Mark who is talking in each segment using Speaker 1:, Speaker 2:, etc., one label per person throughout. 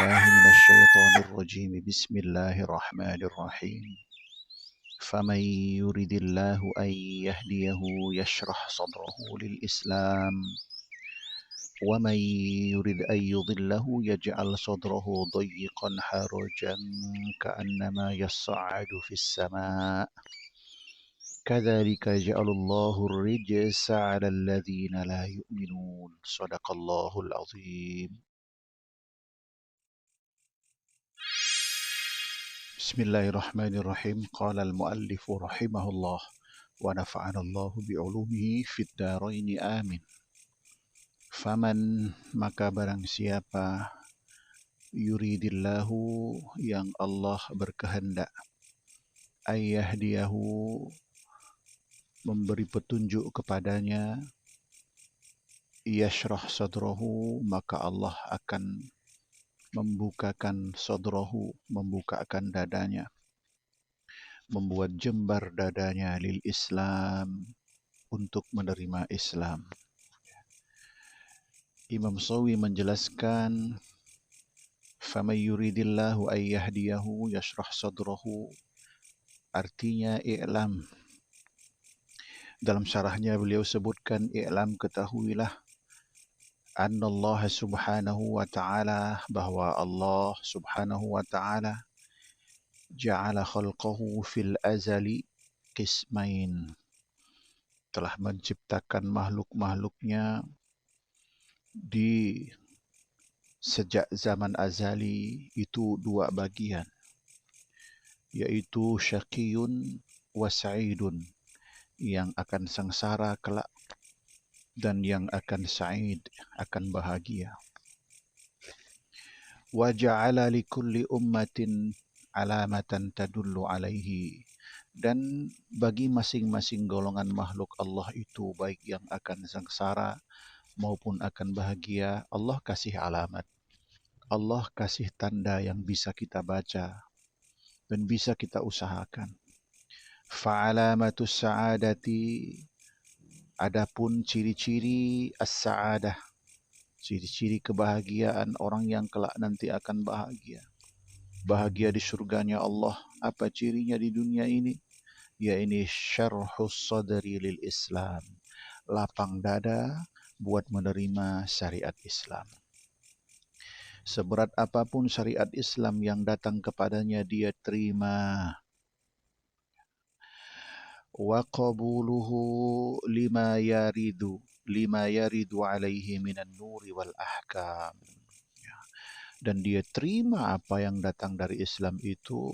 Speaker 1: بالله من الشيطان الرجيم بسم الله الرحمن الرحيم فمن يرد الله أن يهديه يشرح صدره للإسلام ومن يرد أن يضله يجعل صدره ضيقا حرجا كأنما يصعد في السماء كذلك يجعل الله الرجس على الذين لا يؤمنون صدق الله العظيم. Bismillahirrahmanirrahim. Qala al-muallif rahimahullah wa nafa'ana Allah bi'ulumihi fid dharain amin. Faman, maka barang siapa, yuridillahu, yang Allah berkehendak, ayyahdiyahu, memberi petunjuk kepadanya, yashrah sadrahu, maka Allah akan membukakan sadrahu, membukakan dadanya, membuat jembar dadanya lil Islam, untuk menerima Islam. Imam Sawi menjelaskan, faman yuridillahu ayyahdiyahu yashrah sadrahu, artinya i'lam. Dalam syarahnya beliau sebutkan, i'lam, ketahuilah, annallaha subhanahu wa ta'ala, bahwa Allah subhanahu wa ta'ala ja'ala khalqahu fil azali qismain, telah menciptakan makhluk-makhluknya di sejak zaman azali itu dua bagian, yaitu syaqiyun wa sa'idun, yang akan sengsara kelak dan yang akan sa'id, akan bahagia. Wa ja'ala likulli ummatin alamatan tadullu alaihi, dan bagi masing-masing golongan makhluk Allah itu, baik yang akan sengsara maupun akan bahagia, Allah kasih alamat, Allah kasih tanda yang bisa kita baca dan bisa kita usahakan. Fa'alamatus sa'adati, adapun ciri-ciri as-sa'adah, ciri-ciri kebahagiaan orang yang kelak nanti akan bahagia. Bahagia di surganya Allah. Apa cirinya di dunia ini? Ya ini syarhus sadri lil Islam, lapang dada buat menerima syariat Islam. Seberat apapun syariat Islam yang datang kepadanya, dia terima. Wa qabuluhu lima yaridu alaihi minan nuri wal ahkam, dan dia terima apa yang datang dari Islam itu,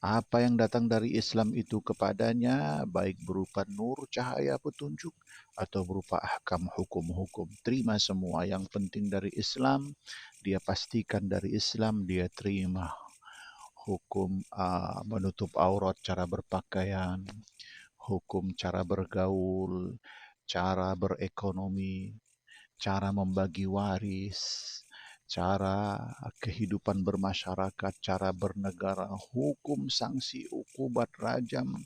Speaker 1: apa yang datang dari Islam itu kepadanya, baik berupa nur, cahaya petunjuk, atau berupa ahkam, hukum-hukum. Terima semua. Yang penting dari Islam, dia pastikan dari Islam, dia terima. Hukum menutup aurat, cara berpakaian, hukum cara bergaul, cara berekonomi, cara membagi waris, cara kehidupan bermasyarakat, cara bernegara, hukum, sanksi, ukubat, rajam,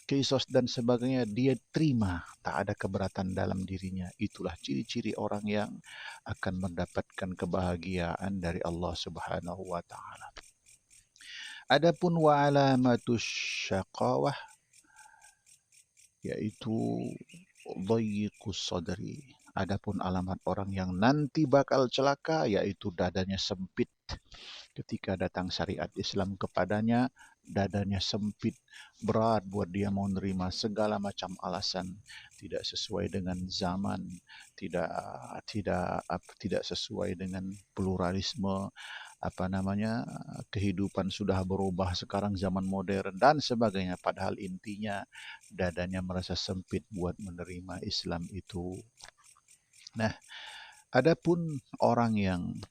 Speaker 1: kisos, dan sebagainya, dia terima. Tak ada keberatan dalam dirinya. Itulah ciri-ciri orang yang akan mendapatkan kebahagiaan dari Allah subhanahu wa ta'ala. Adapun wa alamatus syaqawah, yaitu dhayyiqus sadri. Adapun alamat orang yang nanti bakal celaka, yaitu dadanya sempit. Ketika datang syariat Islam kepadanya, dadanya sempit, berat buat dia mau menerima segala macam alasan, tidak sesuai dengan zaman, tidak sesuai dengan pluralisme, kehidupan sudah berubah sekarang, zaman modern dan sebagainya. Padahal intinya dadanya merasa sempit buat menerima Islam itu. Nah, adapun orang yang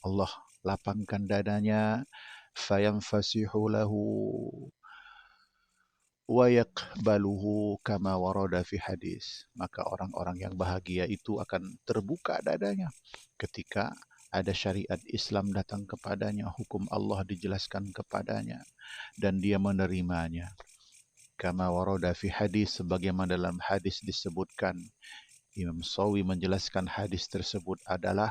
Speaker 1: Allah lapangkan dadanya, fayanfasihu lahu wa yaqbaluhu kama warada fi hadis, maka orang-orang yang bahagia itu akan terbuka dadanya ketika ada syariat Islam datang kepadanya, hukum Allah dijelaskan kepadanya, dan dia menerimanya. Kama warada fi hadis, sebagaimana dalam hadis disebutkan. Imam Sawi menjelaskan hadis tersebut adalah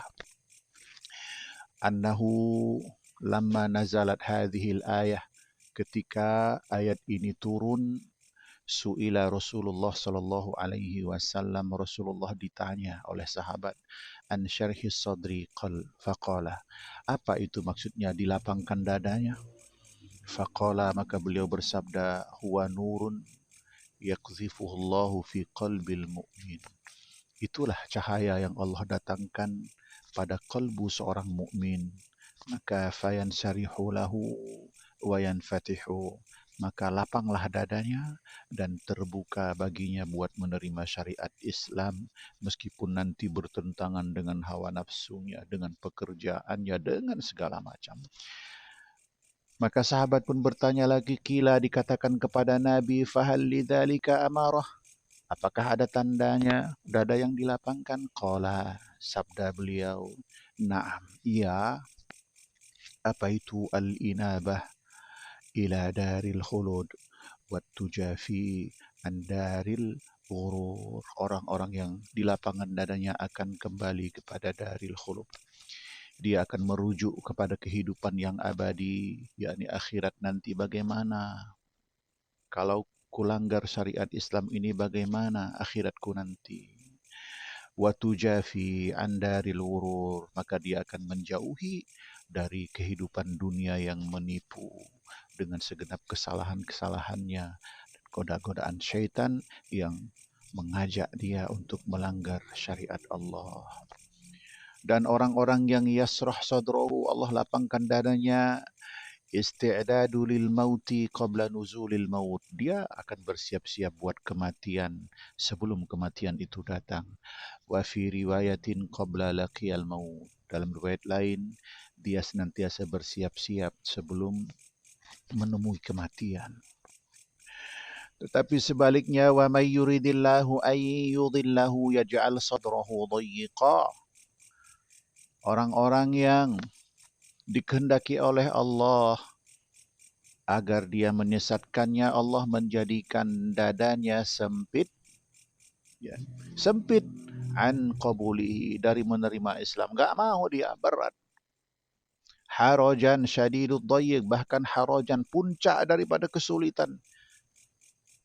Speaker 1: annahu lamma nazalat hadhil ayah, ketika ayat ini turun, su'ila Rasulullah sallallahu alaihi wasallam, Rasulullah ditanya oleh sahabat, an syarhi sadri faqala, apa itu maksudnya dilapangkan dadanya? Faqala, maka beliau bersabda, huwa nurun yaqdhifuhullahu fi qalbil mu'min. Itulah cahaya yang Allah datangkan pada kalbu seorang mukmin. Maka fayan syarihu lahu wa yanfatihu, maka lapanglah dadanya dan terbuka baginya buat menerima syariat Islam, meskipun nanti bertentangan dengan hawa nafsunya, dengan pekerjaannya, dengan segala macam. Maka sahabat pun bertanya lagi, kila, dikatakan kepada Nabi, fahal lidzalika amarah, apakah ada tandanya dada yang dilapangkan? Qala, sabda beliau, na'am, iya. Apa itu? Al-inabah ila daril khulud wa tujafi an daril ghurur. Orang-orang yang di lapangan dadanya akan kembali kepada daril khulud. Dia akan merujuk kepada kehidupan yang abadi, yakni akhirat nanti. Bagaimana kalau kulanggar syariat Islam ini, bagaimana akhiratku nanti? Wa tujafi an daril ghurur, maka dia akan menjauhi dari kehidupan dunia yang menipu dengan segenap kesalahan-kesalahannya dan goda-godaan syaitan yang mengajak dia untuk melanggar syariat Allah. Dan orang-orang yang yasrah sadrahu, Allah lapangkan dadanya, isti'dadu lil mauti qabla nuzulil maut, dia akan bersiap-siap buat kematian sebelum kematian itu datang. Wa fi riwayatin qabla laqiyal maut, dalam riwayat lain dia senantiasa bersiap-siap sebelum menemui kematian. Tetapi sebaliknya, wa may yuridillahu ay yudhillahu yaj'al sadrahu dayyiqa, orang-orang yang dikehendaki oleh Allah agar dia menyesatkannya, Allah menjadikan dadanya sempit, ya, sempit, an qabulihi, dari menerima Islam. Gak mau dia, berat. Harajan syadidud dayyiq, bahkan harajan, puncak daripada kesulitan.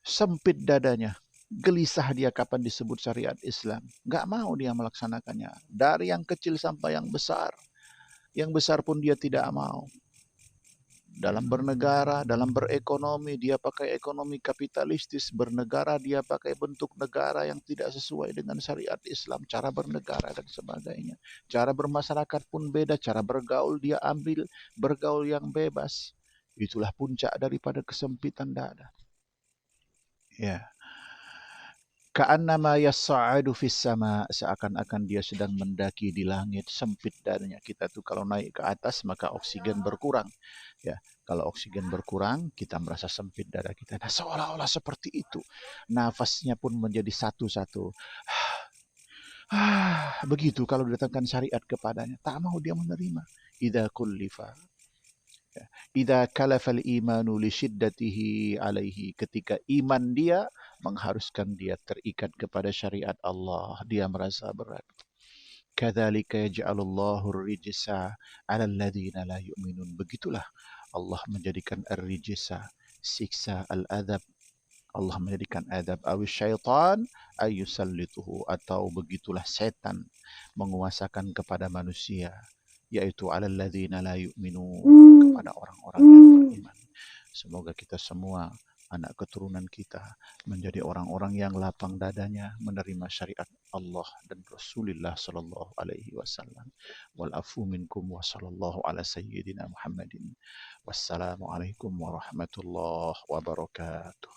Speaker 1: Sempit dadanya, gelisah dia kapan disebut syariat Islam. Gak mau dia melaksanakannya. Dari yang kecil sampai yang besar. Yang besar pun dia tidak mau. Dalam bernegara, dalam berekonomi, dia pakai ekonomi kapitalistis. Bernegara, dia pakai bentuk negara yang tidak sesuai dengan syariat Islam. Cara bernegara dan sebagainya. Cara bermasyarakat pun beda. Cara bergaul, dia ambil bergaul yang bebas. Itulah puncak daripada kesempitan dada. Ya. Ka'annama yas'adu fis sama, seakan-akan dia sedang mendaki di langit. Sempit dadanya. Kita tuh kalau naik ke atas maka oksigen berkurang. Ya, kalau oksigen berkurang kita merasa sempit dada kita. Nah, seolah-olah seperti itu. Nafasnya pun menjadi satu-satu. Begitu kalau didatangkan syariat kepadanya, tak mau dia menerima. Idza kullifa, idza kalafal imanu li syiddatihi alaihi, ketika iman dia mengharuskan dia terikat kepada syariat Allah, dia merasa berat. Kadzalika yaj'alullahu ar-rijsa 'alal ladzina la yu'minun. Begitulah Allah menjadikan ar-rijsa, siksa, al-adab. Allah menjadikan adab awis syaitan ayyusallituhu, atau begitulah setan menguasakan kepada manusia, yaitu 'alal ladzina la yu'minun, kepada orang-orang yang beriman. Semoga kita semua, anak keturunan kita, menjadi orang-orang yang lapang dadanya menerima syariat Allah dan Rasulullah sallallahu alaihi wasallam. Wal afu minkum wa sallallahu ala sayyidina Muhammadin. Wassalamualaikum warahmatullahi wabarakatuh.